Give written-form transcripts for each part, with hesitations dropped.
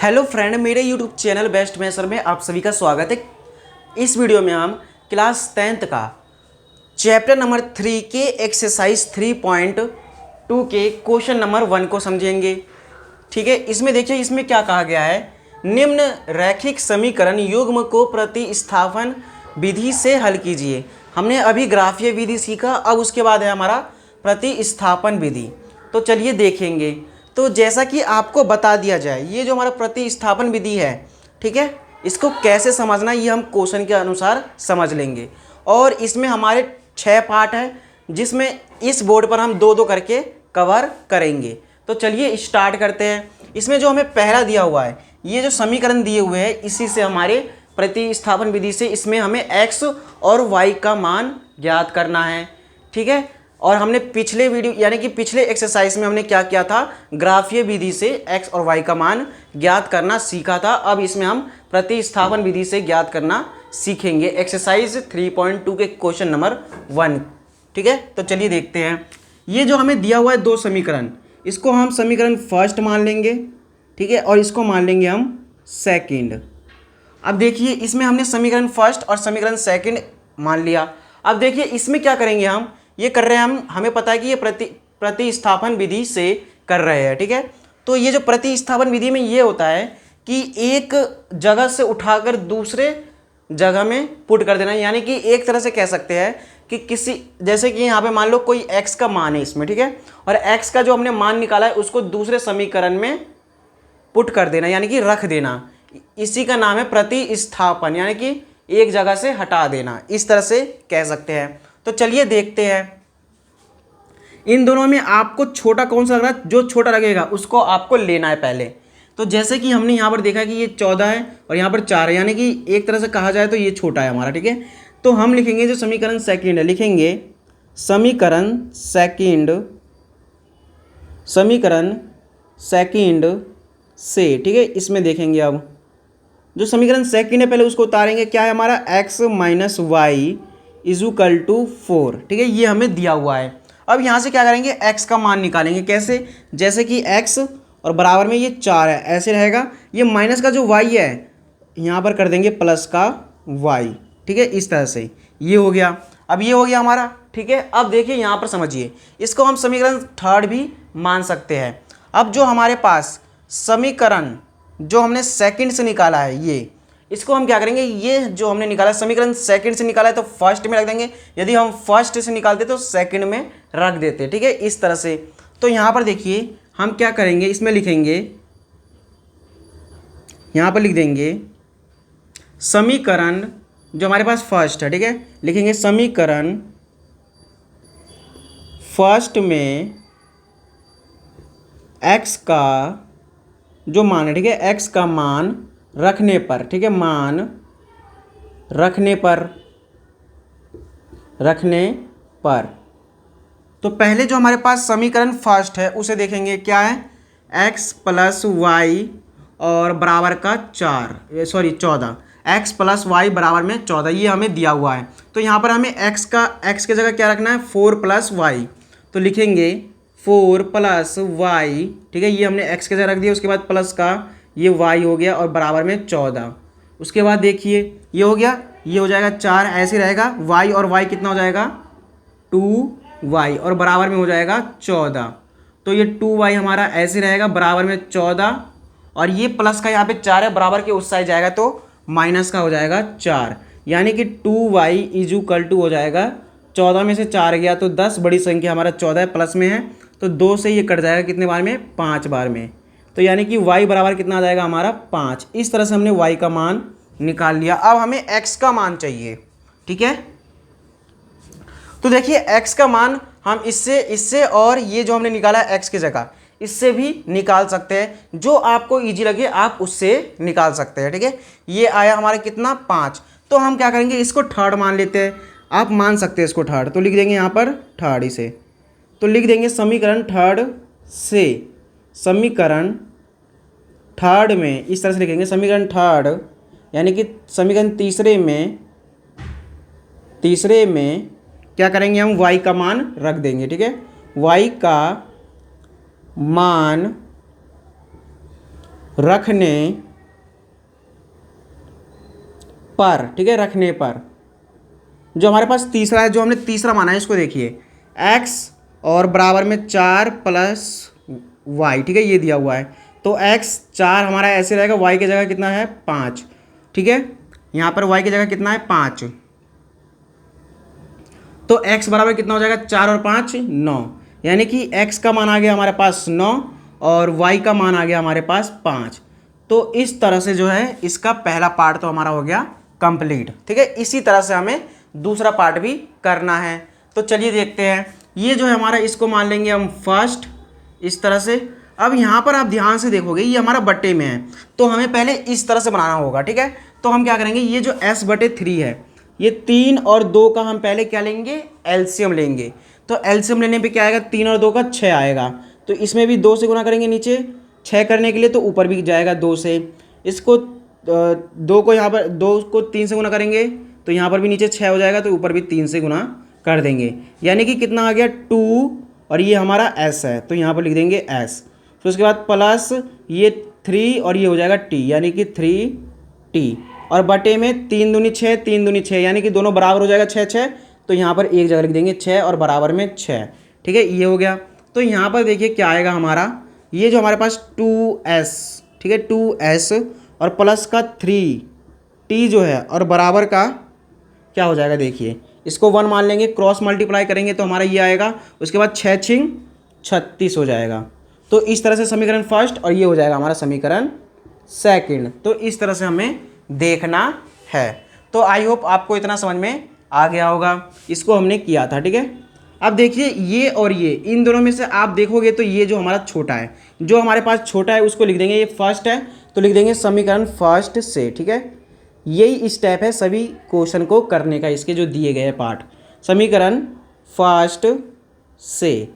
Hello friend, मेरे YouTube channel best मैसर में आप सभी का स्वागत है। इस वीडियो में हम क्लास 10th का चैप्टर नंबर 3 के एक्सरसाइज 3.2 के क्वेश्चन नंबर 1 को समझेंगे। ठीक है, इसमें देखिए इसमें क्या कहा गया है। निम्न रैखिक समीकरण युग्म को प्रतिस्थापन विधि से हल कीजिए। हमने अभी ग्राफीय विधि सीखा, अब उसके बाद है हमारा प्रतिस्थापन विधि। तो चलिए देखेंगे। तो जैसा कि आपको बता दिया जाए, ये जो हमारा प्रतिस्थापन विधि है, ठीक है, इसको कैसे समझना ये हम क्वेश्चन के अनुसार समझ लेंगे। और इसमें हमारे 6 पार्ट हैं, जिसमें इस बोर्ड पर हम 2-2 करके कवर करेंगे। तो चलिए स्टार्ट करते हैं। इसमें जो हमें पहला दिया हुआ है, ये जो समीकरण दिए हुए हैं, इसी से हमारे प्रतिस्थापन विधि से इसमें हमें x और y का मान ज्ञात करना है। ठीक है, और हमने पिछले वीडियो यानी कि पिछले एक्सरसाइज में हमने क्या किया था, ग्राफीय विधि से x और y का मान ज्ञात करना सीखा था। अब इसमें हम प्रतिस्थापन विधि से ज्ञात करना सीखेंगे, एक्सरसाइज 3.2 के क्वेश्चन नंबर 1। ठीक है, तो चलिए देखते हैं। ये जो हमें दिया हुआ है 2 समीकरण, इसको हम समीकरण फर्स्ट मान लेंगे, ठीक है, और इसको मान लेंगे हम सेकेंड। अब देखिए इसमें हमने समीकरण फर्स्ट और समीकरण सेकेंड मान लिया। अब देखिए इसमें क्या करेंगे, हम ये कर रहे हैं, हमें पता है कि ये प्रतिस्थापन विधि से कर रहे हैं। ठीक है, तो ये जो प्रतिस्थापन विधि में ये होता है कि एक जगह से उठाकर दूसरे जगह में पुट कर देना, यानी कि एक तरह से कह सकते हैं कि किसी, जैसे कि यहाँ पे मान लो कोई x का मान है इसमें, ठीक है, और x का जो हमने मान निकाला है उसको दूसरे समीकरण में पुट कर देना, यानी कि रख देना। इसी का नाम है प्रतिस्थापन, यानी कि एक जगह से हटा देना, इस तरह से कह सकते हैं। तो चलिए देखते हैं इन दोनों में आपको छोटा कौन सा लग रहा है। जो छोटा लगेगा उसको आपको लेना है पहले। तो जैसे कि हमने यहाँ पर देखा कि ये 14 है और यहाँ पर 4 है, यानी कि एक तरह से कहा जाए तो ये छोटा है हमारा। ठीक है, तो हम लिखेंगे जो समीकरण सेकंड है, लिखेंगे समीकरण सेकंड से। ठीक है, इसमें देखेंगे अब जो समीकरण सेकंड है पहले उसको उतारेंगे। क्या है हमारा, x minus Y is equal to 4। ठीक है, ये हमें दिया हुआ है। अब यहाँ से क्या करेंगे, x का मान निकालेंगे। कैसे, जैसे कि x और बराबर में ये 4 है, ऐसे रहेगा। ये माइनस का जो y है यहाँ पर कर देंगे प्लस का y। ठीक है, इस तरह से ये हो गया। अब ये हो गया हमारा। ठीक है, अब देखिए यहाँ पर समझिए, इसको हम समीकरण थर्ड भी मान सकते हैं। अब जो हमारे पास समीकरण जो हमने सेकंड से निकाला है, ये इसको हम क्या करेंगे, ये जो हमने निकाला समीकरण सेकंड से निकाला है तो फर्स्ट में रख देंगे। यदि हम फर्स्ट से निकालते तो सेकंड में रख देते। ठीक है, इस तरह से। तो यहाँ पर देखिए हम क्या करेंगे, इसमें लिखेंगे, यहाँ पर लिख देंगे समीकरण जो हमारे पास फर्स्ट है। ठीक है, लिखेंगे समीकरण फर्स्ट में x का जो मान है, ठीक है, x का मान रखने पर, ठीक है, मान रखने पर तो पहले जो हमारे पास समीकरण फर्स्ट है उसे देखेंगे। क्या है, x प्लस वाई और बराबर का 14, x प्लस वाई बराबर में 14, ये हमें दिया हुआ है। तो यहाँ पर हमें x की जगह क्या रखना है, 4 प्लस वाई। तो लिखेंगे 4 प्लस वाई। ठीक है, ये हमने x की जगह रख दिया, उसके बाद प्लस का ये y हो गया और बराबर में 14। उसके बाद देखिए ये हो गया, ये हो जाएगा 4, ऐसे रहेगा। y और y कितना हो जाएगा, 2y और बराबर में हो जाएगा 14। तो ये 2y हमारा ऐसे रहेगा बराबर में 14, और ये प्लस का यहाँ पे 4 है, बराबर के उस साइड जाएगा तो माइनस का हो जाएगा 4, यानी कि 2y इज इक्वल टू हो जाएगा 14 में से 4 गया तो 10, बड़ी संख्या हमारा 14 प्लस में है तो 2 से ये कट जाएगा कितने बार में, 5 बार में। तो यानी कि y बराबर कितना आ जाएगा हमारा 5। इस तरह से हमने y का मान निकाल लिया। अब हमें x का मान चाहिए। ठीक है, तो देखिए x का मान हम इससे और ये जो हमने निकाला है x की जगह, इससे भी निकाल सकते हैं। जो आपको इजी लगे आप उससे निकाल सकते हैं। ठीक है, ये आया हमारा कितना, 5। तो हम क्या करेंगे, इसको थर्ड मान लेते हैं। आप मान सकते हैं इसको थर्ड, तो लिख देंगे यहाँ पर थर्ड इसे। तो लिख देंगे समीकरण थर्ड से, समीकरण थर्ड में इस तरह से लिखेंगे, समीकरण थर्ड यानी कि समीकरण तीसरे में क्या करेंगे, हम y का मान रख देंगे। ठीक है, y का मान रखने पर, ठीक है, रखने पर जो हमारे पास तीसरा है, जो हमने तीसरा माना है, इसको देखिए x और बराबर में 4 प्लस y, ठीक है, ये दिया हुआ है। तो x 4 हमारा ऐसे रहेगा, y की जगह कितना है 5, ठीक है, यहाँ पर y की जगह कितना है 5। तो x बराबर कितना हो जाएगा 4 और 5 9, यानी कि x का मान आ गया हमारे पास 9 और y का मान आ गया हमारे पास 5। तो इस तरह से जो है इसका पहला पार्ट तो हमारा हो गया कंप्लीट, ठीक है। इसी तरह से हमें दूसरा पार्ट भी करना है। तो चलिए देखते हैं। ये जो है हमारा, इसको मान लेंगे हम फर्स्ट, इस तरह से। अब यहाँ पर आप ध्यान से देखोगे ये हमारा बट्टे में है, तो हमें पहले इस तरह से बनाना होगा, ठीक है। तो हम क्या करेंगे, ये जो s/3 है, ये 3 और 2 का हम पहले क्या लेंगे, एलसीएम लेंगे। तो एलसीएम लेने पे क्या आएगा, 3 और 2 का 6 आएगा। तो इसमें भी 2 से गुना करेंगे, नीचे 6 करने के लिए, तो ऊपर भी जाएगा 2 से। इसको 2 को यहाँ पर 2 को 3 से गुना करेंगे, तो यहाँ पर भी नीचे 6 हो जाएगा, तो ऊपर भी 3 से गुना कर देंगे, यानी कि कितना आ गया 2, और ये हमारा s है, तो यहाँ पर लिख देंगे s। फिर उसके बाद प्लस ये 3 और ये हो जाएगा t, यानी कि 3t, और बटे में 3 दूनी 6, 3 दूनी 6, यानी कि दोनों बराबर हो जाएगा 6 6, तो यहाँ पर एक जगह लिख देंगे 6 और बराबर में 6, ठीक है, ये हो गया। तो यहाँ पर देखिए क्या आएगा हमारा, ये जो हमारे पास 2s, ठीक है, 2s और प्लस का 3t जो है, और बराबर का क्या हो जाएगा, देखिए इसको 1 मान लेंगे, क्रॉस मल्टीप्लाई करेंगे तो हमारा ये आएगा, उसके बाद 6 6 36 हो जाएगा। तो इस तरह से समीकरण फर्स्ट, और ये हो जाएगा हमारा समीकरण सेकंड। तो इस तरह से हमें देखना है। तो आई होप आपको इतना समझ में आ गया होगा। इसको हमने किया था, ठीक है। अब देखिए ये और ये, इन दोनों में से आप देखोगे तो ये जो हमारा छोटा है, जो हमारे पास छोटा है उसको लिख देंगे, ये फर्स्ट है तो लिख देंगे समीकरण फर्स्ट से, ठीक है। यही स्टेप है सभी क्वेश्चन को करने का, इसके जो दिए गए हैं पार्ट, समीकरण फर्स्ट से।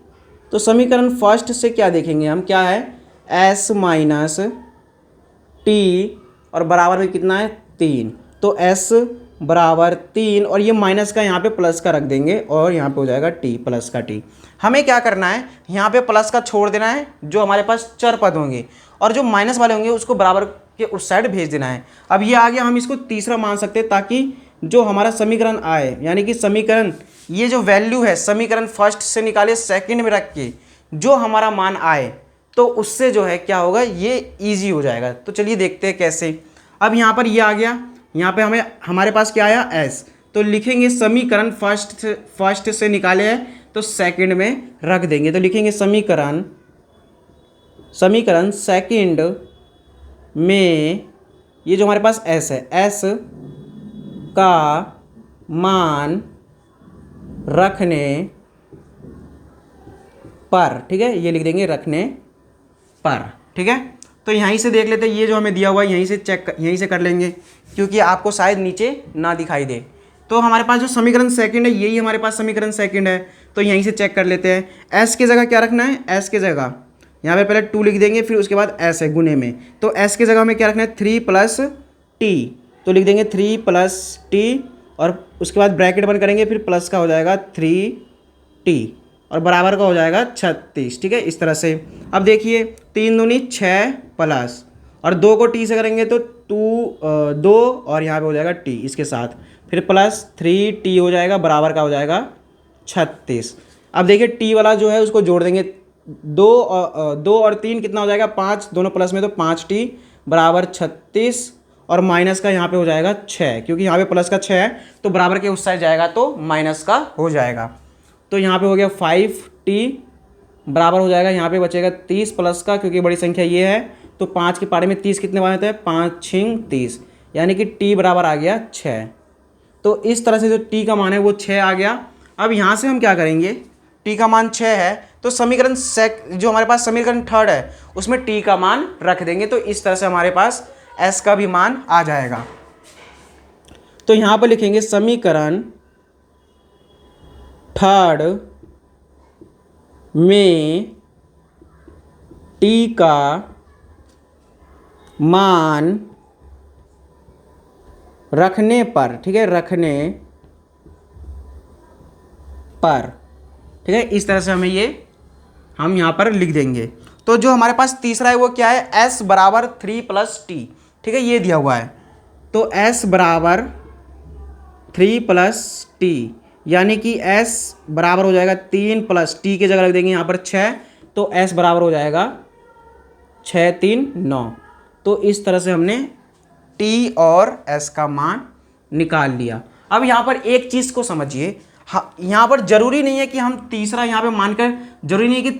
तो समीकरण फर्स्ट से क्या देखेंगे हम, क्या है s माइनस टी और बराबर में कितना है 3, तो s बराबर 3 और ये माइनस का यहाँ पे प्लस का रख देंगे, और यहाँ पे हो जाएगा t, प्लस का t। हमें क्या करना है, यहाँ पे प्लस का छोड़ देना है, जो हमारे पास चर पद होंगे, और जो माइनस वाले होंगे उसको बराबर के उस साइड भेज देना है। अब ये आ गया, हम इसको तीसरा मान सकते हैं, ताकि जो हमारा समीकरण आए, यानी कि समीकरण ये जो वैल्यू है समीकरण फर्स्ट से निकाले सेकंड में रख के जो हमारा मान आए, तो उससे जो है क्या होगा, ये इजी हो जाएगा। तो चलिए देखते हैं कैसे। अब यहाँ पर ये आ गया, यहाँ पे हमारे पास क्या आया s, तो लिखेंगे समीकरण फर्स्ट से निकाले हैं तो सेकंड में रख देंगे, तो लिखेंगे समीकरण सेकंड में ये जो हमारे पास s है, s का मान रखने पर, ठीक है, ये लिख देंगे रखने पर, ठीक है। तो यहीं से देख लेते हैं, ये जो हमें दिया हुआ है यहीं से कर लेंगे, क्योंकि आपको शायद नीचे ना दिखाई दे। तो हमारे पास जो समीकरण सेकंड है, यही हमारे पास समीकरण सेकंड है, तो यहीं से चेक कर लेते हैं। s की जगह क्या रखना है, s की जगह यहाँ पे पहले 2 लिख देंगे, फिर उसके बाद s है गुने में, तो s की जगह हमें क्या रखना है 3 प्लस t, तो लिख देंगे 3 प्लस t, और उसके बाद ब्रैकेट बंद करेंगे, फिर प्लस का हो जाएगा 3t और बराबर का हो जाएगा 36, ठीक है, इस तरह से। अब देखिए 3 दूनी 6 प्लस, और 2 को t से करेंगे तो 2 और यहाँ पे हो जाएगा t इसके साथ, फिर प्लस 3t हो जाएगा, बराबर का हो जाएगा 36। अब देखिए t वाला जो है उसको जोड़ देंगे, 2 और 3 कितना हो जाएगा 5, दोनों प्लस में, तो 5t बराबर 36, और माइनस का यहाँ पे हो जाएगा 6, क्योंकि यहाँ पे प्लस का 6 है तो बराबर के उस साइड जाएगा तो माइनस का हो जाएगा। तो यहाँ पे हो गया 5t बराबर हो जाएगा, यहाँ पे बचेगा 30 प्लस का, क्योंकि बड़ी संख्या ये है, तो 5 के पारे में 30 कितने बार होते हैं, 5 6 30, यानी कि t बराबर आ गया 6। तो इस तरह से जो t का मान है वो 6 आ गया। अब यहाँ से हम क्या करेंगे, t का मान 6 है तो समीकरण जो हमारे पास समीकरण थर्ड है उसमें t का मान रख देंगे, तो इस तरह से हमारे पास s का भी मान आ जाएगा। तो यहाँ पर लिखेंगे समीकरण थर्ड में t का मान रखने पर, ठीक है, रखने पर, ठीक है, इस तरह से हम यहाँ पर लिख देंगे। तो जो हमारे पास तीसरा है वो क्या है, s बराबर 3 प्लस टी, ठीक है, ये दिया हुआ है। तो s बराबर 3 प्लस टी, यानी कि s बराबर हो जाएगा 3 प्लस टी की जगह रख देंगे यहाँ पर 6, तो s बराबर हो जाएगा 6 3 9। तो इस तरह से हमने t और s का मान निकाल लिया। अब यहाँ पर एक चीज़ को समझिए, यहाँ पर जरूरी नहीं है कि हम तीसरा यहाँ पे मानकर, जरूरी नहीं है कि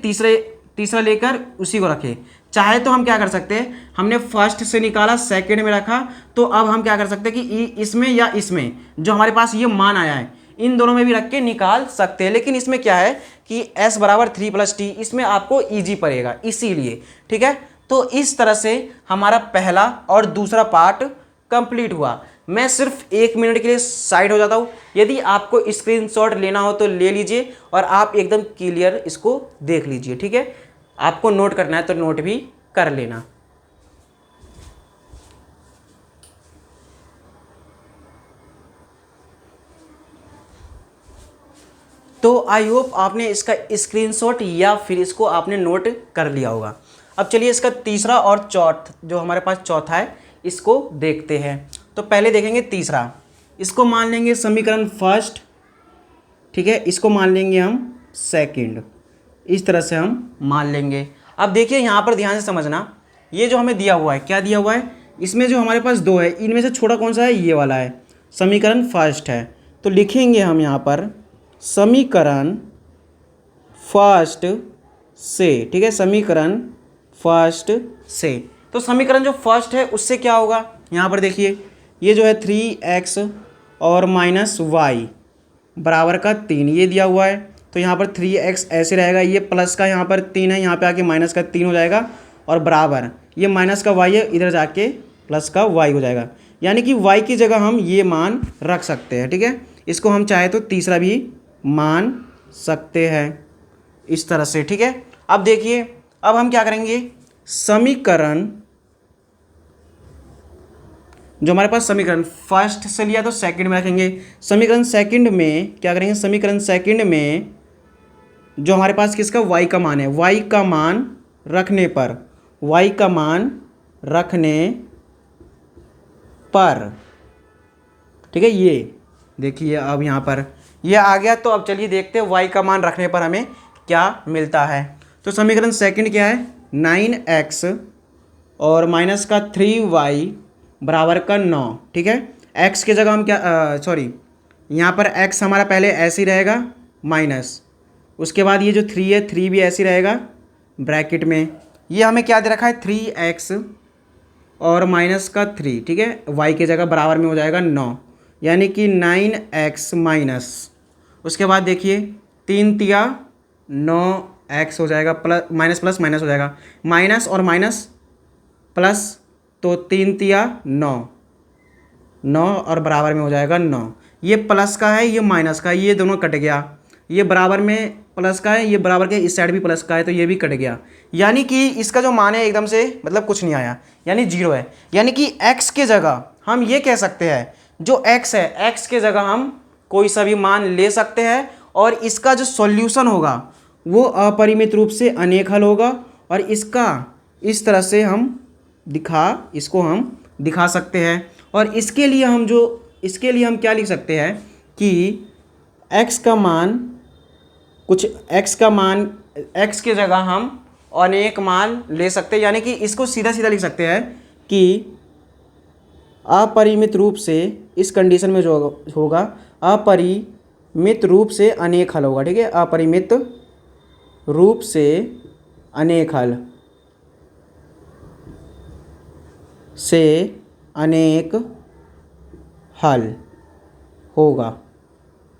तीसरा लेकर उसी को रखें। चाहे तो हम क्या कर सकते हैं, हमने फर्स्ट से निकाला सेकंड में रखा, तो अब हम क्या कर सकते हैं कि इसमें या इसमें जो हमारे पास ये मान आया है इन दोनों में भी रख के निकाल सकते हैं। लेकिन इसमें क्या है कि s बराबर 3 प्लस टी, इसमें आपको ईजी पड़ेगा इसीलिए, ठीक है। तो इस तरह से हमारा पहला और दूसरा पार्ट कंप्लीट हुआ। मैं सिर्फ 1 मिनट के लिए साइड हो जाता हूँ, यदि आपको स्क्रीनशॉट लेना हो तो ले लीजिए और आप एकदम क्लियर इसको देख लीजिए, ठीक है। आपको नोट करना है तो नोट भी कर लेना। तो आई होप आपने इसका स्क्रीनशॉट या फिर इसको आपने नोट कर लिया होगा। अब चलिए इसका तीसरा और जो हमारे पास चौथा है इसको देखते हैं। तो पहले देखेंगे तीसरा, इसको मान लेंगे समीकरण फर्स्ट, ठीक है, इसको मान लेंगे हम सेकंड, इस तरह से हम मान लेंगे। अब देखिए यहाँ पर ध्यान से समझना, ये जो हमें दिया हुआ है, क्या दिया हुआ है, इसमें जो हमारे पास दो है इनमें से छोटा कौन सा है, ये वाला है, समीकरण फर्स्ट है। तो लिखेंगे हम यहाँ पर समीकरण फर्स्ट से, ठीक है, समीकरण फर्स्ट से। तो समीकरण जो फर्स्ट है उससे क्या होगा, यहाँ पर देखिए ये जो है 3x और माइनस वाई बराबर का 3 ये दिया हुआ है। तो यहाँ पर 3x ऐसे रहेगा, ये प्लस का यहाँ पर 3 है, यहाँ पे आके माइनस का 3 हो जाएगा, और बराबर ये माइनस का y है, इधर जाके प्लस का y हो जाएगा। यानी कि y की जगह हम ये मान रख सकते हैं, ठीक है। इसको हम चाहे तो तीसरा भी मान सकते हैं इस तरह से, ठीक है। अब देखिए, अब हम क्या करेंगे, समीकरण जो हमारे पास समीकरण फर्स्ट से लिया तो सेकंड में रखेंगे। समीकरण सेकंड में क्या करेंगे, समीकरण सेकंड में जो हमारे पास किसका y का मान है, y का मान रखने पर, y का मान रखने पर, ठीक है, ये देखिए अब यहाँ पर ये आ गया। तो अब चलिए देखते हैं y का मान रखने पर हमें क्या मिलता है। तो समीकरण सेकंड क्या है, 9x और माइनस का 3y बराबर का 9, ठीक है। x की जगह हम क्या, सॉरी यहाँ पर x हमारा पहले ऐसे ही रहेगा माइनस, उसके बाद ये जो 3 है 3 भी ऐसे ही रहेगा ब्रैकेट में। ये हमें क्या दे रखा है, 3x और माइनस का 3, ठीक है, y की जगह बराबर में हो जाएगा 9, यानी कि 9x माइनस, उसके बाद देखिए 3 तिया 9x हो जाएगा, प्लस माइनस प्लस माइनस हो जाएगा, माइनस और माइनस प्लस, तो 3 तिया 9, 9 और बराबर में हो जाएगा 9। ये प्लस का है, ये माइनस का है, ये दोनों कट गया, ये बराबर में प्लस का है, ये बराबर के इस साइड भी प्लस का है, तो ये भी कट गया। यानी कि इसका जो मान है एकदम से मतलब कुछ नहीं आया, यानी 0 है। यानी कि x के जगह हम ये कह सकते हैं, जो x है x के जगह हम कोई सा भी मान ले सकते हैं, और इसका जो सॉल्यूशन होगा वो अपरिमित रूप से अनेक हल होगा, और इसका इस तरह से हम इसको हम दिखा सकते हैं। और इसके लिए हम क्या लिख सकते हैं कि x का मान x के जगह हम अनेक मान ले सकते हैं, यानी कि इसको सीधा सीधा लिख सकते हैं कि अपरिमित रूप से, इस कंडीशन में जो होगा अपरिमित रूप से अनेक हल होगा, ठीक है, अपरिमित रूप से अनेक हल होगा,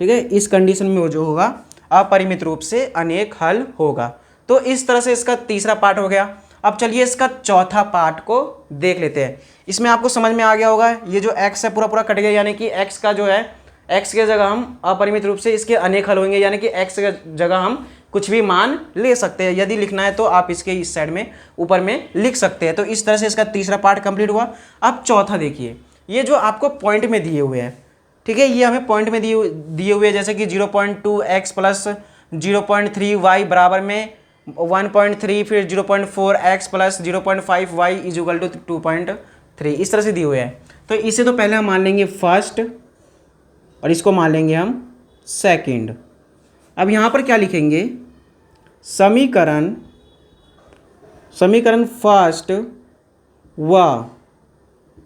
ठीक है। इस कंडीशन में वो जो होगा अपरिमित रूप से अनेक हल होगा। तो इस तरह से इसका तीसरा पार्ट हो गया। अब चलिए इसका चौथा पार्ट को देख लेते हैं। इसमें आपको समझ में आ गया होगा, ये जो x है पूरा पूरा कट गया, यानी कि x का जो है x के जगह हम अपरिमित रूप से इसके अनेक हल होंगे, यानी कि x के जगह हम कुछ भी मान ले सकते हैं। यदि लिखना है तो आप इसके इस साइड में ऊपर में लिख सकते हैं। तो इस तरह से इसका तीसरा पार्ट कंप्लीट हुआ। अब चौथा देखिए, ये जो आपको पॉइंट में दिए हुए हैं, ठीक है, ये हमें पॉइंट में दिए हुए हैं, जैसे कि 0.2x प्लस 0.3y बराबर में 1.3 फिर 0.4 x plus 0.5 y is equal to 2.3, इस तरह से दिए हुए हैं। तो इसे तो पहले हम मान लेंगे फर्स्ट और इसको मान लेंगे हम सेकंड। अब यहाँ पर क्या लिखेंगे, समीकरण फर्स्ट व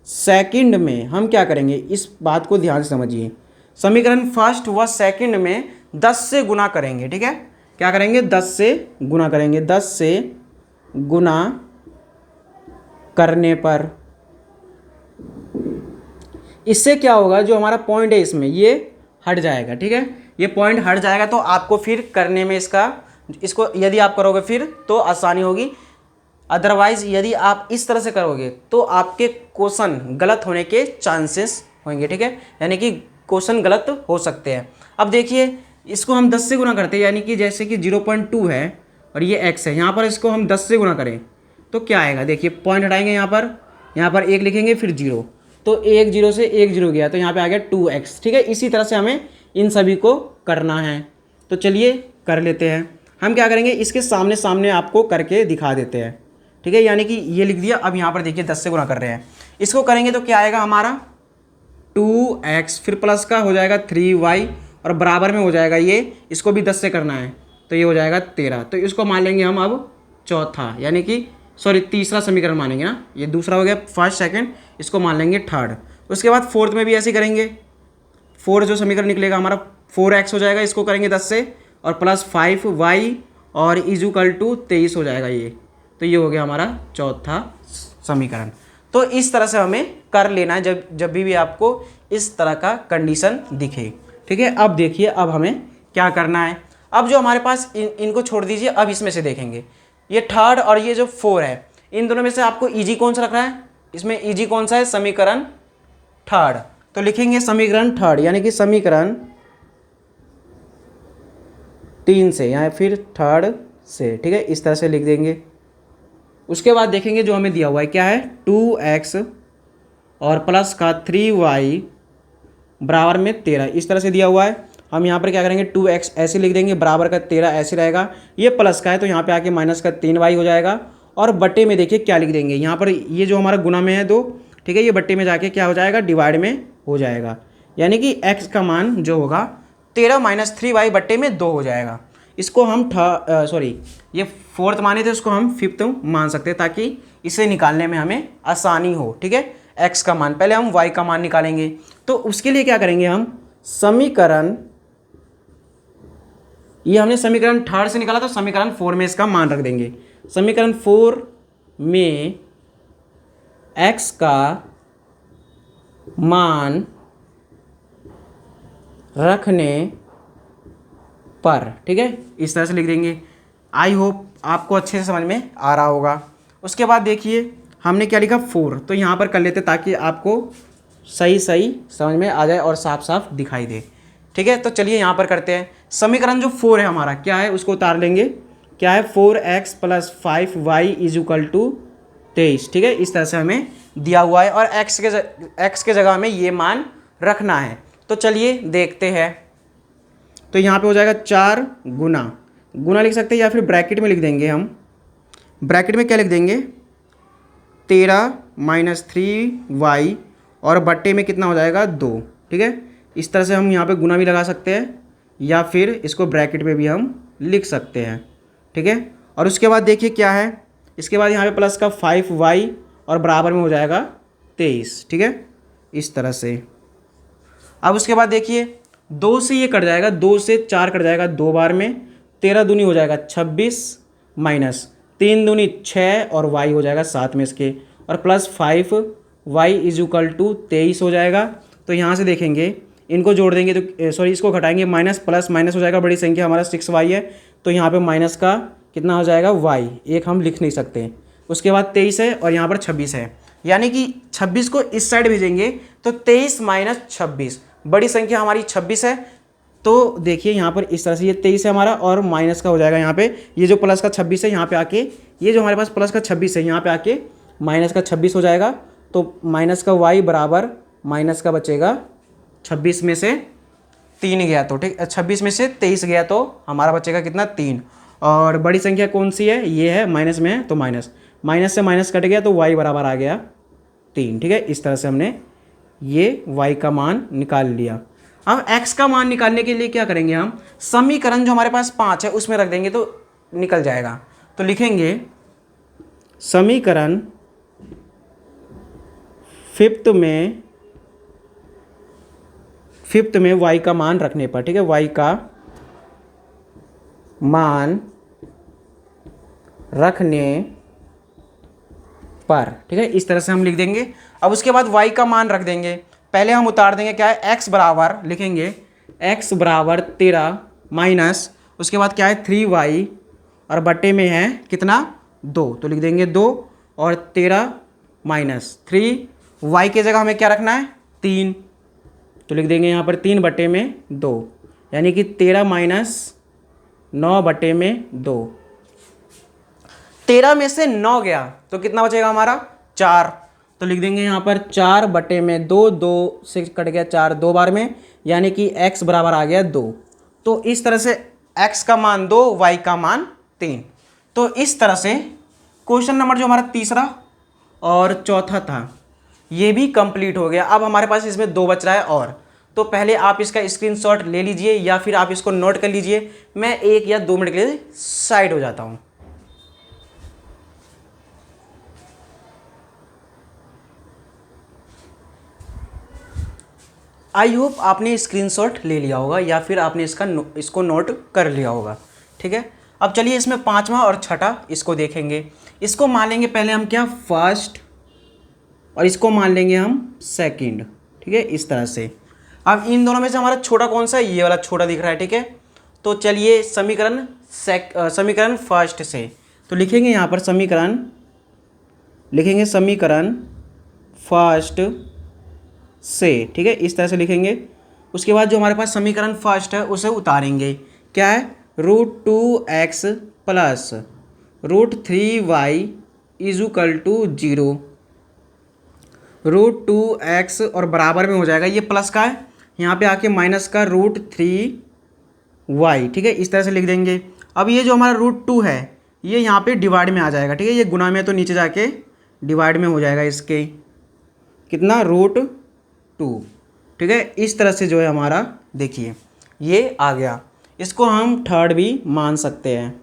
सेकंड में हम क्या करेंगे, इस बात को ध्यान से समझिए। समीकरण फर्स्ट व सेकंड में 10 से गुना करेंगे, ठीक है। क्या करेंगे, 10 से गुना करेंगे। 10 से गुना करने पर इससे क्या होगा, जो हमारा पॉइंट है इसमें ये हट जाएगा, ठीक है। ये पॉइंट हट जाएगा तो आपको फिर करने में इसको यदि आप करोगे फिर तो आसानी होगी। अदरवाइज यदि आप इस तरह से करोगे तो आपके क्वेश्चन गलत होने के चांसेस होंगे, ठीक है। यानी कि क्वेश्चन गलत हो सकते हैं। अब देखिए इसको हम 10 से गुना करते हैं, यानी कि जैसे कि 0.2 है और ये x है, यहाँ पर इसको हम 10 से गुना करें तो क्या आएगा, देखिए पॉइंट हटाएंगे, यहाँ पर 1 लिखेंगे फिर 0, तो 1 0 से 1 0 गया तो यहाँ पे आ गया 2x, ठीक है। इसी तरह से हमें इन सभी को करना है। तो चलिए कर लेते हैं। हम क्या करेंगे, इसके सामने सामने आपको करके दिखा देते हैं, ठीक है। यानी कि ये लिख दिया। अब यहाँ पर देखिए 10 से गुना कर रहे हैं, इसको करेंगे तो क्या आएगा हमारा 2x, फिर प्लस का हो जाएगा 3y और बराबर में हो जाएगा ये, इसको भी 10 से करना है तो ये हो जाएगा 13। तो इसको मान लेंगे हम अब चौथा, यानी कि तीसरा समीकरण मानेंगे ना। ये दूसरा हो गया फर्स्ट सेकंड, इसको मान लेंगे थर्ड। उसके बाद फोर्थ में भी ऐसे करेंगे। फोर्थ जो समीकरण निकलेगा हमारा 4x हो जाएगा, इसको करेंगे 10 से और प्लस 5y और इज इक्वल टू 23 हो जाएगा ये। तो ये हो गया हमारा चौथा समीकरण। तो इस तरह से हमें कर लेना है जब भी आपको इस तरह का कंडीशन दिखे, ठीक है। अब देखिए अब हमें क्या करना है। अब जो हमारे पास इनको छोड़ दीजिए, अब इसमें से देखेंगे ये थर्ड और ये जो 4 है, इन दोनों में से आपको इजी कौन सा रखना है, इसमें इजी कौन सा है, समीकरण थर्ड। तो लिखेंगे समीकरण थर्ड, यानी कि समीकरण 3 से या फिर थर्ड से, ठीक है। इस तरह से लिख देंगे। उसके बाद देखेंगे जो हमें दिया हुआ है क्या है, 2x और प्लस का 3y बराबर में 13, इस तरह से दिया हुआ है। हम यहाँ पर क्या करेंगे, 2x ऐसे लिख देंगे, बराबर का 13 ऐसे रहेगा। ये प्लस का है तो यहाँ पे आके माइनस का 3y हो जाएगा। और बट्टे में देखिए क्या लिख देंगे, यहाँ पर ये जो हमारा गुना में है 2, ठीक है, ये बट्टे में जाके क्या हो जाएगा, डिवाइड में हो जाएगा। यानी कि x का मान जो होगा 13 माइनस 3y बट्टे में 2 हो जाएगा। इसको हम ये फोर्थ माने थे, उसको हम फिफ्थ मान सकते हैं ताकि इसे निकालने में हमें आसानी हो, ठीक है। x का मान, पहले हम y का मान निकालेंगे। तो उसके लिए क्या करेंगे, हम समीकरण, ये हमने समीकरण थर्ड से निकाला तो समीकरण 4 में इसका मान रख देंगे। समीकरण 4 में x का मान रखने पर, ठीक है, इस तरह से लिख देंगे। आई होप आपको अच्छे से समझ में आ रहा होगा। उसके बाद देखिए हमने क्या लिखा 4, तो यहाँ पर कर लेते ताकि आपको सही समझ में आ जाए और साफ साफ दिखाई दे, ठीक है। तो चलिए यहाँ पर करते हैं। समीकरण जो 4 है हमारा क्या है, उसको उतार लेंगे। क्या है, 4x plus 5y is equal to 23, ठीक है। इस तरह से हमें दिया हुआ है और x के जगह में ये मान रखना है। तो चलिए देखते हैं। तो यहाँ पे हो जाएगा 4 गुना लिख सकते हैं या फिर ब्रैकेट में लिख देंगे हम। ब्रैकेट में क्या लिख देंगे, 13 माइनस 3y और बट्टे में कितना हो जाएगा 2, ठीक है। इस तरह से हम यहाँ पे गुना भी लगा सकते हैं या फिर इसको ब्रैकेट में भी हम लिख सकते हैं, ठीक है। और उसके बाद देखिए क्या है, इसके बाद यहाँ पे प्लस का 5y और बराबर में हो जाएगा 23, ठीक है, इस तरह से। अब उसके बाद देखिए 2 से ये कट जाएगा, 2 से 4 कट जाएगा 2 बार में, 13 दूनी हो जाएगा 26 माइनस 3 दूनी 6 और y हो जाएगा 7 में इसके, और plus 5y is equal to 23 हो जाएगा। तो यहाँ से देखेंगे इनको जोड़ देंगे तो इसको घटाएंगे, माइनस प्लस माइनस हो जाएगा, बड़ी संख्या हमारा 6y है तो यहाँ पे माइनस का कितना हो जाएगा y, एक हम लिख नहीं सकते। उसके बाद 23 है और यहाँ पर 26 है, यानी कि 26 को इस साइड भेजेंगे तो 23 माइनस 26, बड़ी संख्या हमारी 26 है। तो देखिए यहाँ पर इस तरह से ये 23 है हमारा और माइनस का हो जाएगा यहाँ पे, ये जो प्लस का 26 है यहाँ पे आके, ये जो हमारे पास प्लस का 26 है यहाँ पे आके माइनस का 26 हो जाएगा। तो माइनस का y बराबर माइनस का बचेगा 26 में से 3 गया तो, ठीक, 26 में से 23 गया तो हमारा बचेगा कितना 3, और बड़ी संख्या कौन सी है, ये है, माइनस में है तो माइनस, माइनस से माइनस कट गया तो y बराबर आ गया 3। ठीक है, इस तरह से हमने ये y का मान निकाल लिया। अब x का मान निकालने के लिए क्या करेंगे, हम समीकरण जो हमारे पास 5 है उसमें रख देंगे तो निकल जाएगा। तो लिखेंगे समीकरण फिफ्थ में y का मान रखने पर, ठीक है, y का मान रखने पर, ठीक है, इस तरह से हम लिख देंगे। अब उसके बाद y का मान रख देंगे, पहले हम उतार देंगे क्या है, x बराबर लिखेंगे x बराबर 13 माइनस उसके बाद क्या है 3y और बट्टे में है कितना 2, तो लिख देंगे 2 और 13 माइनस 3, y के जगह हमें क्या रखना है 3, तो लिख देंगे यहाँ पर 3 बट्टे में 2, यानी कि 13 माइनस 9 बट्टे में 2। 13 में से 9 गया तो कितना बचेगा हमारा 4, तो लिख देंगे यहाँ पर 4 बटे में 2, 2 से कट गया 4 2 बार में, यानी कि x बराबर आ गया 2। तो इस तरह से x का मान 2, y का मान 3। तो इस तरह से क्वेश्चन नंबर जो हमारा तीसरा और चौथा था ये भी कंप्लीट हो गया। अब हमारे पास इसमें 2 बच रहा है और, तो पहले आप इसका स्क्रीनशॉट ले लीजिए या फिर आप इसको नोट कर लीजिए, मैं 1 या 2 मिनट के लिए साइड हो जाता हूँ। आई होप आपने स्क्रीनशॉट ले लिया होगा या फिर आपने इसको नोट कर लिया होगा। ठीक है, अब चलिए इसमें 5वां और छठा इसको देखेंगे। इसको मान लेंगे पहले हम क्या फर्स्ट और इसको मान लेंगे हम सेकंड। ठीक है, इस तरह से। अब इन दोनों में से हमारा छोटा कौन सा है, ये वाला छोटा दिख रहा है। ठीक है, तो चलिए समीकरण फर्स्ट से तो लिखेंगे यहाँ पर समीकरण फर्स्ट से। ठीक है, इस तरह से लिखेंगे। उसके बाद जो हमारे पास समीकरण फर्स्ट है उसे उतारेंगे, क्या है √2x plus √3y is equal to 0। √2x और बराबर में हो जाएगा, ये प्लस का है यहाँ पे आके माइनस का √3y। ठीक है, इस तरह से लिख देंगे। अब ये जो हमारा √2 है ये यहाँ पे डिवाइड में आ जाएगा। ठीक है, ये गुना में तो नीचे जाके डिवाइड में हो जाएगा, इसके कितना √2। ठीक है, इस तरह से जो है हमारा देखिए ये आ गया। इसको हम थर्ड भी मान सकते हैं,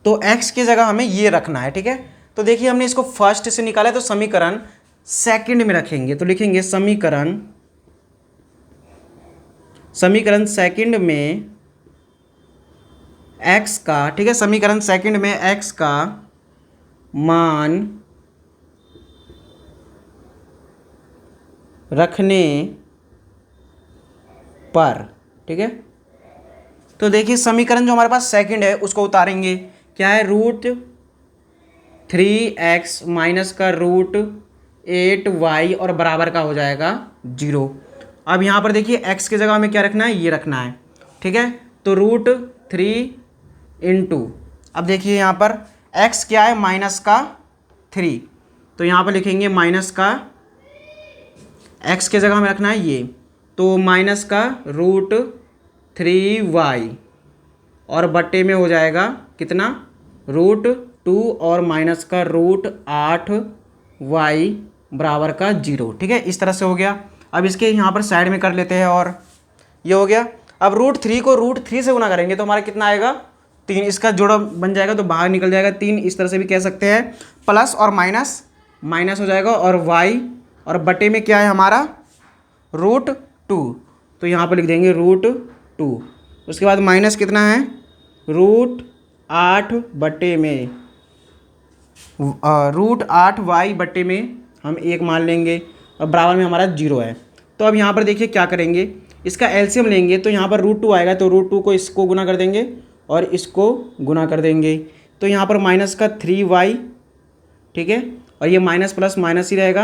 तो x की जगह हमें ये रखना है। ठीक है, तो देखिए हमने इसको फर्स्ट से निकाला है तो समीकरण सेकंड में रखेंगे, तो लिखेंगे समीकरण सेकंड में x का, ठीक है, समीकरण सेकंड में x का मान रखने पर। ठीक है, तो देखिए समीकरण जो हमारे पास सेकंड है उसको उतारेंगे, क्या है √3x माइनस का √8y और बराबर का हो जाएगा 0। अब यहाँ पर देखिए x की जगह हमें क्या रखना है, ये रखना है। ठीक है, तो √3 इंटू, अब देखिए यहाँ पर x क्या है माइनस का 3, तो यहाँ पर लिखेंगे माइनस का x के जगह हमें रखना है ये, तो माइनस का √3y और बट्टे में हो जाएगा कितना √2 और माइनस का √8y बराबर का 0। ठीक है, इस तरह से हो गया। अब इसके यहाँ पर साइड में कर लेते हैं और ये हो गया। अब √3 को √3 से गुना करेंगे तो हमारा कितना आएगा 3, इसका जोड़ा बन जाएगा तो बाहर निकल जाएगा 3। इस तरह से भी कह सकते हैं, प्लस और माइनस माइनस हो जाएगा और y और बटे में क्या है हमारा √2, तो यहाँ पर लिख देंगे √2। उसके बाद माइनस कितना है √8 बटे में √8y बटे में हम 1 मान लेंगे और बराबर में हमारा 0 है। तो अब यहाँ पर देखिए क्या करेंगे, इसका एलसीएम लेंगे तो यहाँ पर √2 आएगा, तो √2 को इसको गुना कर देंगे और इसको गुना कर देंगे, तो यहाँ पर माइनस का 3y। ठीक है, और ये माइनस प्लस माइनस ही रहेगा।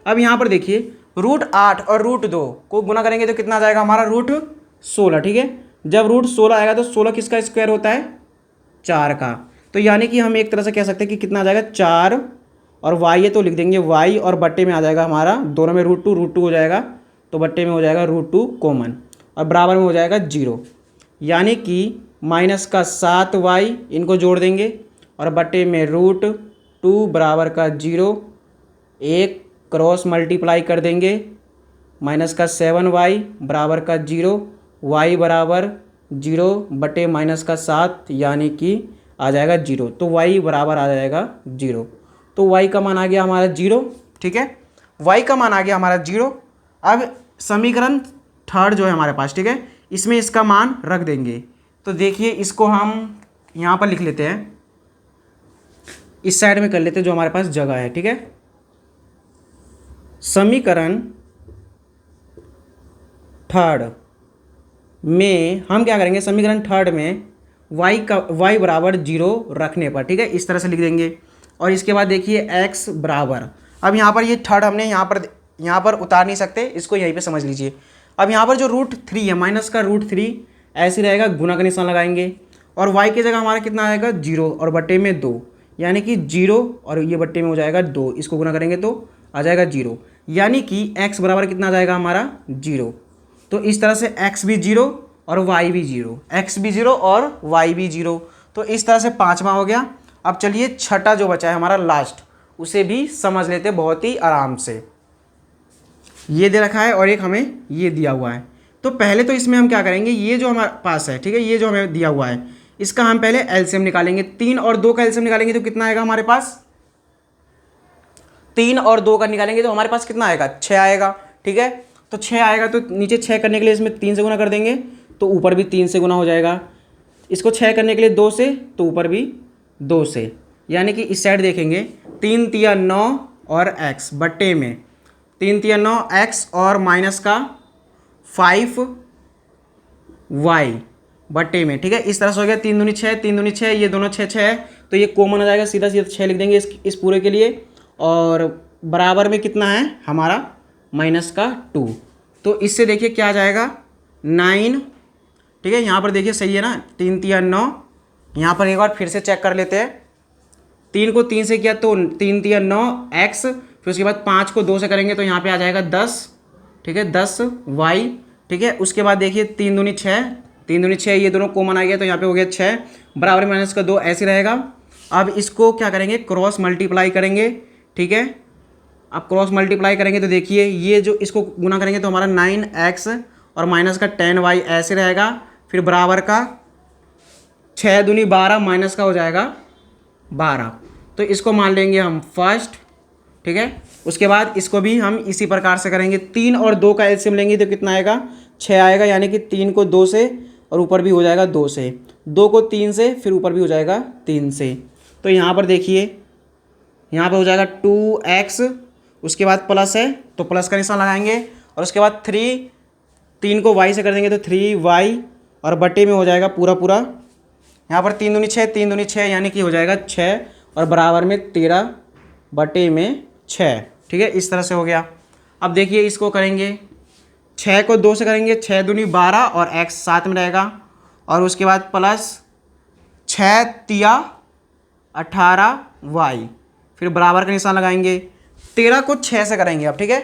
अब यहाँ पर देखिए √8 और √2 को गुना करेंगे तो कितना आ जाएगा हमारा √16। ठीक है, जब √16 आएगा तो 16 किसका स्क्वायर होता है 4 का, तो यानी कि हम एक तरह से कह सकते हैं कि कितना आ जाएगा 4 और y है तो लिख देंगे y और बट्टे में आ जाएगा हमारा, दोनों में √2 हो जाएगा तो बट्टे में हो जाएगा √2 कॉमन और बराबर में हो जाएगा 0, यानी कि माइनस का 7y, इनको जोड़ देंगे और बटे में √2 बराबर का 0, एक क्रॉस मल्टीप्लाई कर देंगे, माइनस का 7y बराबर का 0, y बराबर 0 बटे माइनस का 7 यानी कि आ जाएगा 0। तो y बराबर आ जाएगा 0। तो y का मान आ गया हमारा 0। ठीक है, y का मान आ गया हमारा 0। अब समीकरण थर्ड जो है हमारे पास, ठीक है, इसमें इसका मान रख देंगे। तो देखिए इसको हम यहाँ पर लिख लेते हैं, इस साइड में कर लेते हैं जो हमारे पास जगह है। ठीक है, समीकरण थर्ड में हम क्या करेंगे, समीकरण थर्ड में y बराबर 0 रखने पर, ठीक है, इस तरह से लिख देंगे। और इसके बाद देखिए x बराबर, अब यहाँ पर ये थर्ड हमने यहाँ पर उतार नहीं सकते, इसको यहीं पे समझ लीजिए। अब यहाँ पर जो √3 है, माइनस का √3 ऐसे रहेगा, गुना का निशान लगाएंगे और y की जगह हमारा कितना आएगा 0 और बटे में 2, यानी कि 0 और ये बट्टे में हो जाएगा 2, इसको गुना करेंगे तो आ जाएगा 0, यानी कि x बराबर कितना आ जाएगा हमारा 0। तो इस तरह से x भी 0 और y भी 0, x भी 0 और y भी 0। तो इस तरह से पाँचवा हो गया। अब चलिए छठा जो बचा है हमारा लास्ट, उसे भी समझ लेते बहुत ही आराम से। ये दे रखा है और एक हमें ये दिया हुआ है। तो पहले तो इसमें हम क्या करेंगे, ये जो हमारे पास है, ठीक है, ये जो हमें दिया हुआ है, इसका हम पहले एलसीएम निकालेंगे। 3 और 2 का एलसीएम निकालेंगे तो कितना आएगा हमारे पास, 3 और 2 का निकालेंगे तो हमारे पास कितना आएगा 6 आएगा। ठीक है, तो 6 आएगा तो नीचे 6 करने के लिए इसमें 3 से गुना कर देंगे तो ऊपर भी 3 से गुना हो जाएगा। इसको 6 करने के लिए 2 से तो ऊपर भी 2 से, यानी कि इस साइड देखेंगे 3 तिया 9 और x बट्टे में 3 तिया 9 x और माइनस का 5y बट्टे में। ठीक है, इस तरह से हो गया 3 दूनी 6, 3 दूनी 6, ये दोनों 6 6 है तो ये कॉमन आ जाएगा, सीधा सीधा 6 लिख देंगे इस पूरे के लिए। और बराबर में कितना है हमारा माइनस का 2, तो इससे देखिए क्या आ जाएगा 9। ठीक है, यहाँ पर देखिए सही है ना, 3 तिया 9, यहाँ पर एक बार फिर से चेक कर लेते हैं। 3 को 3 से किया तो 3 तिया 9 x, फिर उसके बाद 5 को 2 से करेंगे तो यहाँ पे आ जाएगा 10। ठीक है, 10y। ठीक है, उसके बाद देखिए 3 दूनी 6, 3 दूनी 6, ये दोनों कॉमन आ गया तो यहाँ पे हो गया 6, बराबर माइनस का 2 ऐसे रहेगा। अब इसको क्या करेंगे, क्रॉस मल्टीप्लाई करेंगे। ठीक है, अब क्रॉस मल्टीप्लाई करेंगे तो देखिए ये जो इसको गुना करेंगे तो हमारा 9x और माइनस का 10y ऐसे रहेगा, फिर बराबर का 6 दूनी 12 माइनस का हो जाएगा 12, तो इसको मान लेंगे हम फर्स्ट। ठीक है, उसके बाद इसको भी हम इसी प्रकार से करेंगे। 3 और 2 का एलसीएम लेंगे तो कितना आएगा 6 आएगा, यानी कि 3 को 2 से और ऊपर भी हो जाएगा 2 से, 2 को 3 से फिर ऊपर भी हो जाएगा 3 से। तो यहाँ पर देखिए यहाँ पर हो जाएगा 2x, उसके बाद प्लस है तो प्लस का निशान लगाएंगे और उसके बाद 3 को y से कर देंगे तो 3y और बटे में हो जाएगा पूरा पूरा, यहाँ पर 3 दूनी 6, 3 दूनी 6, यानी कि हो जाएगा 6 और बराबर में 13 बटे में 6। ठीक है, इस तरह से हो गया। अब देखिए इसको करेंगे, 6 को 2 से करेंगे, 6 दूनी 12 और x साथ में रहेगा और उसके बाद प्लस 6 तिया 18y, फिर बराबर का निशान लगाएंगे। 13 को 6 से करेंगे अब, ठीक है,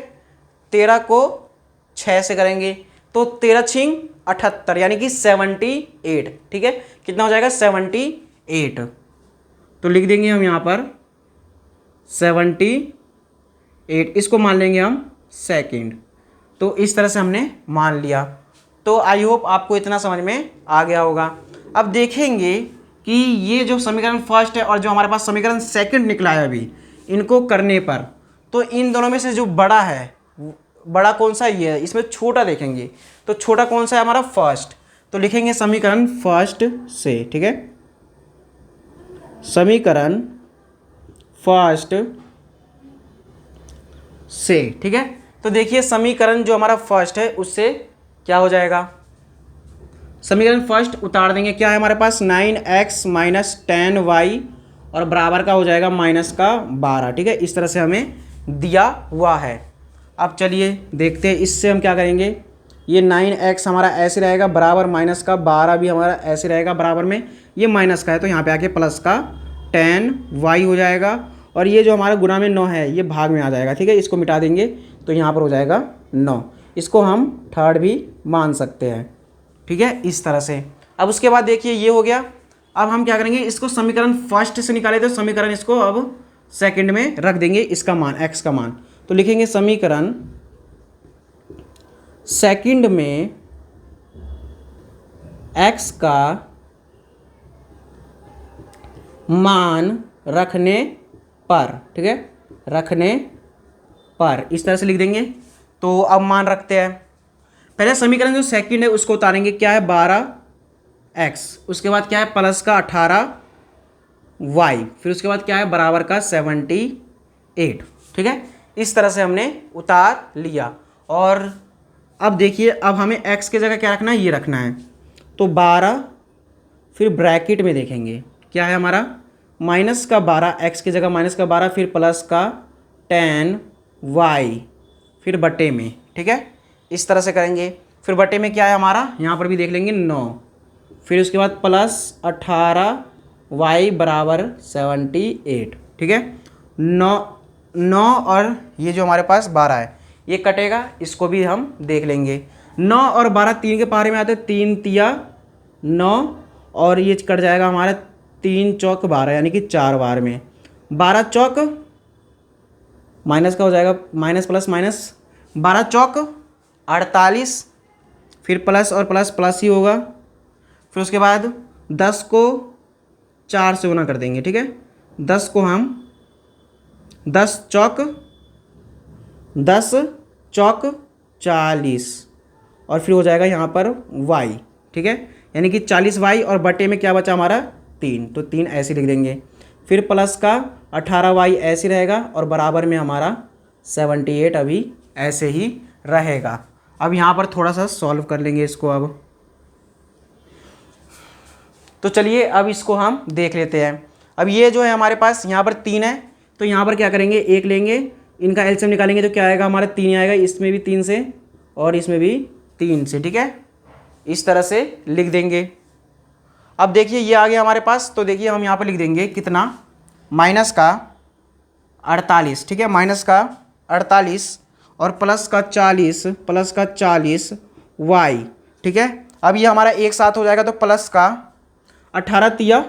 13 को 6 से करेंगे तो 13 छिंग 78, यानी कि 78। ठीक है, कितना हो जाएगा 78, तो लिख देंगे हम यहाँ पर 78, इसको मान लेंगे हम सेकंड। तो इस तरह से हमने मान लिया। तो आई होप आपको इतना समझ में आ गया होगा। अब देखेंगे कि ये जो समीकरण फर्स्ट है और जो हमारे पास समीकरण सेकंड निकला है अभी, इनको करने पर तो इन दोनों में से जो बड़ा है, बड़ा कौन सा ये है, इसमें छोटा देखेंगे तो छोटा कौन सा है हमारा फर्स्ट, तो लिखेंगे समीकरण फर्स्ट से। ठीक है, समीकरण फर्स्ट से। ठीक है, तो देखिए समीकरण जो हमारा फर्स्ट है उससे क्या हो जाएगा, समीकरण फर्स्ट उतार देंगे, क्या है हमारे पास 9x माइनस 10y और बराबर का हो जाएगा माइनस का 12। ठीक है, इस तरह से हमें दिया हुआ है। अब चलिए देखते हैं इससे हम क्या करेंगे, ये 9x हमारा ऐसे रहेगा, बराबर माइनस का 12 भी हमारा ऐसे रहेगा, बराबर में ये माइनस का है तो यहाँ पे आके प्लस का 10y हो जाएगा और ये जो हमारा गुना में 9 है ये भाग में आ जाएगा। ठीक है, इसको मिटा देंगे तो यहाँ पर हो जाएगा 9, इसको हम थर्ड भी मान सकते हैं। ठीक है, इस तरह से। अब उसके बाद देखिए ये हो गया। अब हम क्या करेंगे, इसको समीकरण फर्स्ट से निकाले तो समीकरण इसको अब सेकंड में रख देंगे, इसका मान x का मान। तो लिखेंगे समीकरण सेकंड में x का मान रखने पर, ठीक है, रखने पर इस तरह से लिख देंगे। तो अब मान रखते हैं। पहले समीकरण जो सेकंड है उसको उतारेंगे, क्या है 12x, उसके बाद क्या है प्लस का 18y, फिर उसके बाद क्या है बराबर का 78, ठीक है। इस तरह से हमने उतार लिया। और अब देखिए, अब हमें x की जगह क्या रखना है, ये रखना है। तो 12 फिर ब्रैकेट में देखेंगे क्या है हमारा माइनस का 12, x की जगह माइनस का 12, फिर प्लस का 10y, फिर बटे में, ठीक है। इस तरह से करेंगे। फिर बटे में क्या है हमारा, यहाँ पर भी देख लेंगे 9, फिर उसके बाद प्लस 18y बराबर 78, ठीक है। 9 और ये जो हमारे पास 12 है ये कटेगा, इसको भी हम देख लेंगे। 9 और 12 3 के पारे में आते, 3 तिया 9 और ये कट जाएगा हमारा 3 चौक 12, यानी कि 4 बार में 12 चौक माइनस का हो जाएगा, माइनस प्लस माइनस, 12 चौक 48, फिर प्लस और प्लस प्लस ही होगा। फिर उसके बाद 10 को 4 से गुना कर देंगे, ठीक है। 10 को हम 10 चौक 40 और फिर हो जाएगा यहाँ पर y, ठीक है, यानी कि 40y और बटे में क्या बचा हमारा 3, तो 3 ऐसे लिख देंगे। फिर प्लस का 18y ऐसे रहेगा और बराबर में हमारा 78 अभी ऐसे ही रहेगा। अब यहाँ पर थोड़ा सा सॉल्व कर लेंगे इसको। अब तो चलिए अब इसको हम देख लेते हैं। अब ये जो है हमारे पास यहाँ पर 3 है, तो यहाँ पर क्या करेंगे, 1 लेंगे, इनका एलसीएम निकालेंगे तो क्या आएगा हमारा 3 आएगा, इसमें भी 3 से और इसमें भी 3 से, ठीक है। इस तरह से लिख देंगे। अब देखिए ये आ गया हमारे पास, तो देखिए हम यहाँ पर लिख देंगे कितना, माइनस का 48, ठीक है, माइनस का 48 और प्लस का 40 y, ठीक है। अब ये हमारा एक साथ हो जाएगा, तो प्लस का 18 तिया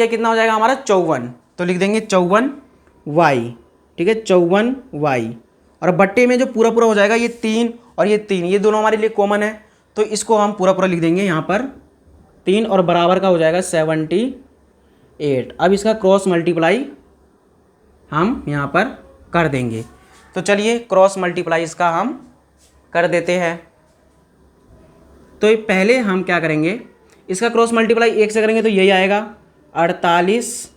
कितना हो जाएगा हमारा 54, तो लिख देंगे 54y, ठीक है, 54y। और बट्टे में जो पूरा पूरा हो जाएगा ये 3 और ये 3, ये दोनों हमारे लिए कॉमन है, तो इसको हम पूरा पूरा लिख देंगे यहाँ पर 3 और बराबर का हो जाएगा 78। अब इसका क्रॉस मल्टीप्लाई हम यहाँ पर कर देंगे। तो चलिए क्रॉस मल्टीप्लाई इसका हम कर देते हैं। तो पहले हम क्या करेंगे, इसका क्रॉस मल्टीप्लाई 1 से करेंगे तो यही आएगा 48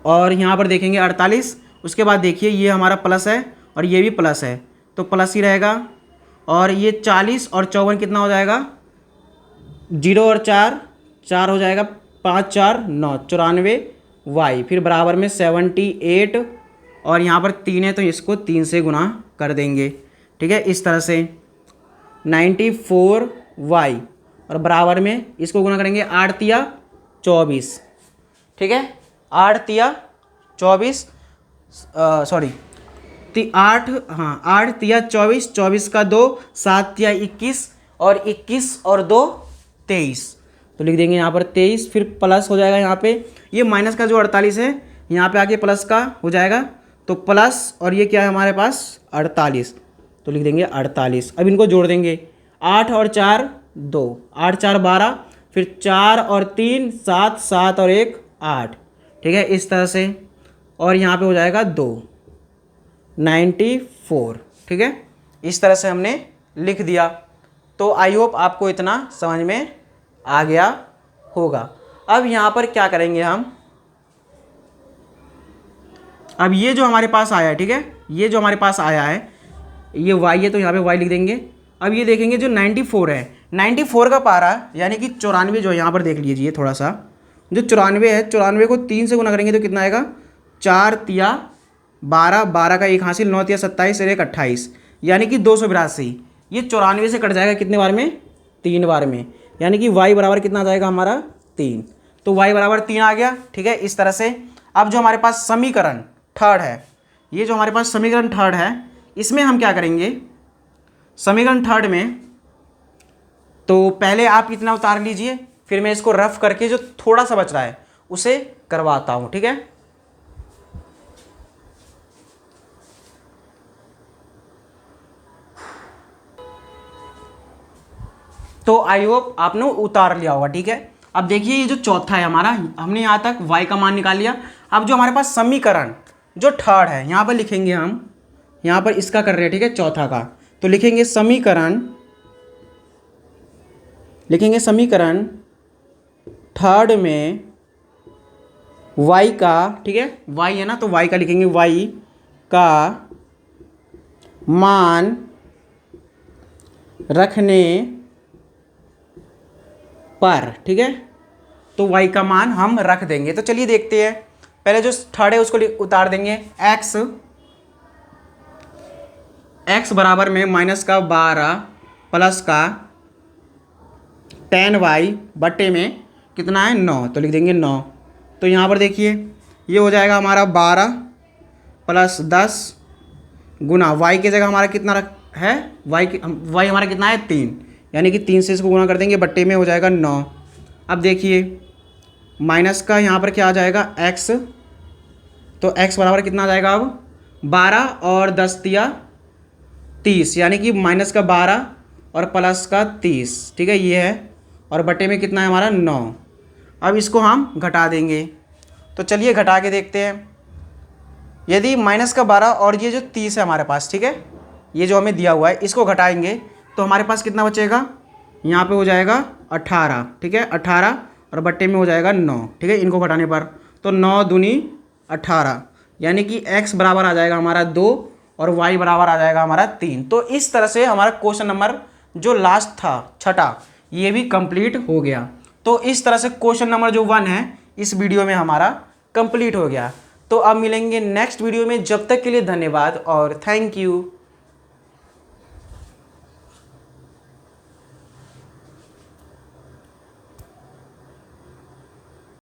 और यहाँ पर देखेंगे 48, उसके बाद देखिए ये हमारा प्लस है और ये भी प्लस है, तो प्लस ही रहेगा। और ये 40 और 54 कितना हो जाएगा, 0 और 4 हो जाएगा, 5 4 9, 94y, फिर बराबर में 78 और यहाँ पर 3 है तो इसको 3 से गुना कर देंगे, ठीक है। इस तरह से 94y और बराबर में इसको गुना करेंगे 8 तिया 24, ठीक है, 8 तिया 24 सॉरी 8 तिया 24, 24 का 2, 7 तिया 21 और 21 और 2 23, तो लिख देंगे यहाँ पर 23, फिर प्लस हो जाएगा यहाँ पे, ये माइनस का जो 48 है यहाँ पे आके प्लस का हो जाएगा, तो प्लस और ये क्या है हमारे पास 48, तो लिख देंगे 48। अब इनको जोड़ देंगे, 8 और 4 2, 8 4 12, फिर 4 और 3 7, 7 और 1 8, ठीक है, इस तरह से। और यहाँ पे हो जाएगा 2, 94, ठीक है। इस तरह से हमने लिख दिया। तो आई होप आपको इतना समझ में आ गया होगा। अब यहाँ पर क्या करेंगे हम, अब ये जो हमारे पास आया है, ठीक है, ये जो हमारे पास आया है ये y है, तो यहाँ पे y लिख देंगे। अब ये देखेंगे जो 94 है, 94 का पारा यानी कि 94 जो है, यहाँ पर देख लीजिए थोड़ा सा, जो 94 है, 94 को 3 से गुना करेंगे तो कितना आएगा, 4 तिया 12, 12 का 1 हासिल, 9 तिया 27 और 1 28, यानी कि 282। ये 94 से कट जाएगा कितने बार में, 3 बार में, यानी कि y बराबर कितना आ जाएगा हमारा 3, तो y बराबर 3 आ गया, ठीक है। इस तरह से अब जो हमारे पास समीकरण थर्ड है, ये जो हमारे पास समीकरण थर्ड है, इसमें हम क्या करेंगे, समीकरण थर्ड में तो पहले आप इतना उतार लीजिए, फिर मैं इसको रफ करके जो थोड़ा सा बच रहा है उसे करवाता हूँ, ठीक है। तो आई होप आपने उतार लिया होगा, ठीक है। अब देखिए ये जो चौथा है हमारा, हमने यहाँ तक y का मान निकाल लिया। अब जो हमारे पास समीकरण जो थर्ड है, यहाँ पर लिखेंगे हम, यहाँ पर इसका कर रहे हैं, ठीक है, चौथा का। तो लिखेंगे समीकरण थर्ड में y का, ठीक है, y है ना, तो y का लिखेंगे, y का मान रखने पर, ठीक है, तो y का मान हम रख देंगे। तो चलिए देखते हैं, पहले जो थर्ड है उसको उतार देंगे। x बराबर में माइनस का 12 प्लस का 10y बट्टे में कितना है 9, तो लिख देंगे 9। तो यहाँ पर देखिए ये हो जाएगा हमारा 12 प्लस 10 गुना y की जगह हमारा कितना है, y हमारा कितना है 3, यानी कि 3 से इसको गुना कर देंगे, बट्टे में हो जाएगा 9। अब देखिए माइनस का यहाँ पर क्या आ जाएगा x, तो x बराबर कितना आ जाएगा अब 12 और 10 दिया 30, यानी कि माइनस का 12 और प्लस का 30, ठीक है, ये है, और बटे में कितना है हमारा 9। अब इसको हम घटा देंगे, तो चलिए घटा के देखते हैं। यदि माइनस का 12 और ये जो 30 है हमारे पास, ठीक है, ये जो हमें दिया हुआ है, इसको घटाएंगे तो हमारे पास कितना बचेगा, यहाँ पे हो जाएगा 18, ठीक है, 18 और बट्टे में हो जाएगा 9, ठीक है, इनको घटाने पर तो 9 दूनी 18, यानी कि x बराबर आ जाएगा हमारा 2 और y बराबर आ जाएगा हमारा 3। तो इस तरह से हमारा क्वेश्चन नंबर जो लास्ट था छठा, ये भी कंप्लीट हो गया। तो इस तरह से क्वेश्चन नंबर जो 1 है इस वीडियो में हमारा कंप्लीट हो गया। तो अब मिलेंगे नेक्स्ट वीडियो में, जब तक के लिए धन्यवाद और थैंक यू।